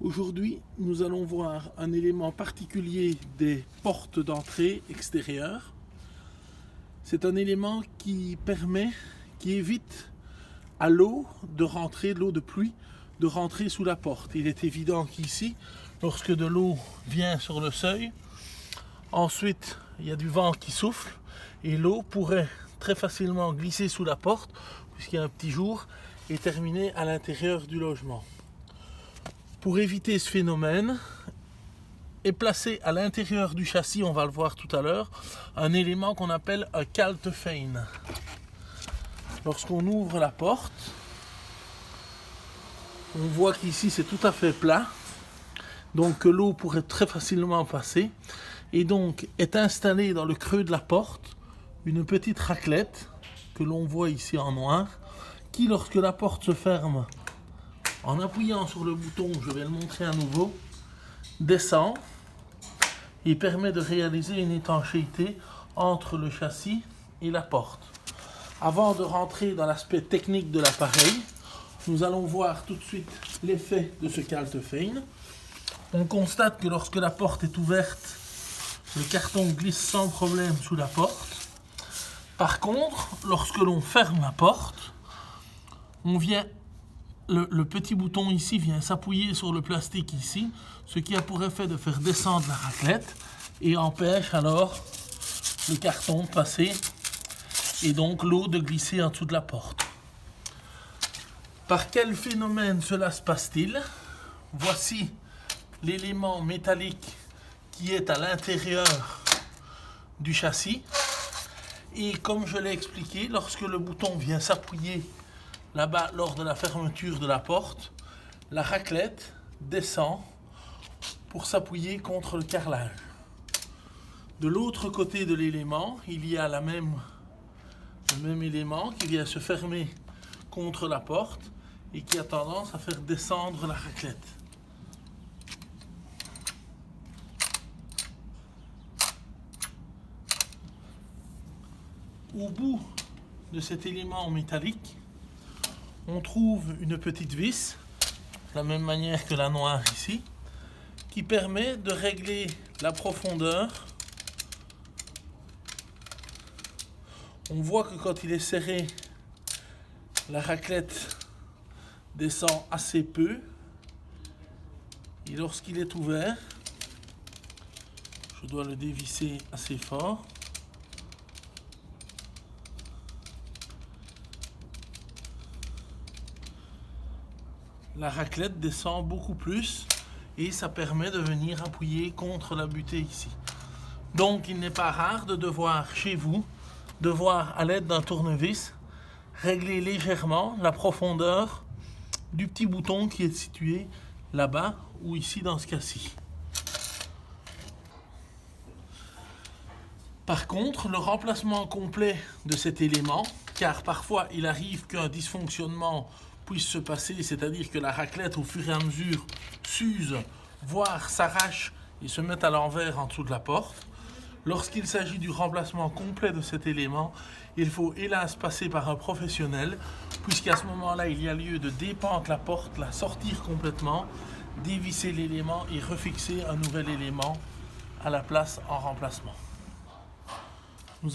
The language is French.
Aujourd'hui, nous allons voir un élément particulier des portes d'entrée extérieures. C'est un élément qui évite à l'eau de rentrer, l'eau de pluie, de rentrer sous la porte. Il est évident qu'ici, lorsque de l'eau vient sur le seuil, ensuite il y a du vent qui souffle et l'eau pourrait très facilement glisser sous la porte, puisqu'il y a un petit jour, et terminer à l'intérieur du logement. Pour éviter ce phénomène, est placé à l'intérieur du châssis, on va le voir tout à l'heure, un élément qu'on appelle un Kaltefijn. Lorsqu'on ouvre la porte, on voit qu'ici c'est tout à fait plat, donc que l'eau pourrait très facilement passer, et donc est installée dans le creux de la porte une petite raclette que l'on voit ici en noir, qui lorsque la porte se ferme, en appuyant sur le bouton, je vais le montrer à nouveau, descend et permet de réaliser une étanchéité entre le châssis et la porte. Avant de rentrer dans l'aspect technique de l'appareil, nous allons voir tout de suite l'effet de ce Kaltefijn. On constate que lorsque la porte est ouverte, le carton glisse sans problème sous la porte. Par contre, lorsque l'on ferme la porte, le petit bouton ici vient s'appuyer sur le plastique ici, ce qui a pour effet de faire descendre la raclette et empêche alors le carton de passer et donc l'eau de glisser en dessous de la porte. Par quel phénomène cela se passe-t-il? Voici l'élément métallique qui est à l'intérieur du châssis. Et comme je l'ai expliqué, lorsque le bouton vient s'appuyer là-bas lors de la fermeture de la porte, la raclette descend pour s'appuyer contre le carrelage. De l'autre côté de l'élément, il y a le même élément qui vient se fermer contre la porte et qui a tendance à faire descendre la raclette. Au bout de cet élément métallique, on trouve une petite vis, de la même manière que la noire ici, qui permet de régler la profondeur. On voit que quand il est serré, la raclette descend assez peu. Et lorsqu'il est ouvert, je dois le dévisser assez fort. La raclette descend beaucoup plus et ça permet de venir appuyer contre la butée ici. Donc il n'est pas rare de devoir chez vous, à l'aide d'un tournevis, régler légèrement la profondeur du petit bouton qui est situé là-bas ou ici dans ce cas-ci. Par contre, le remplacement complet de cet élément, car parfois il arrive qu'un dysfonctionnement puisse se passer, c'est-à-dire que la raclette au fur et à mesure s'use, voire s'arrache et se met à l'envers en dessous de la porte. Lorsqu'il s'agit du remplacement complet de cet élément, il faut hélas passer par un professionnel, puisqu'à ce moment-là, il y a lieu de dépendre la porte, la sortir complètement, dévisser l'élément et refixer un nouvel élément à la place en remplacement.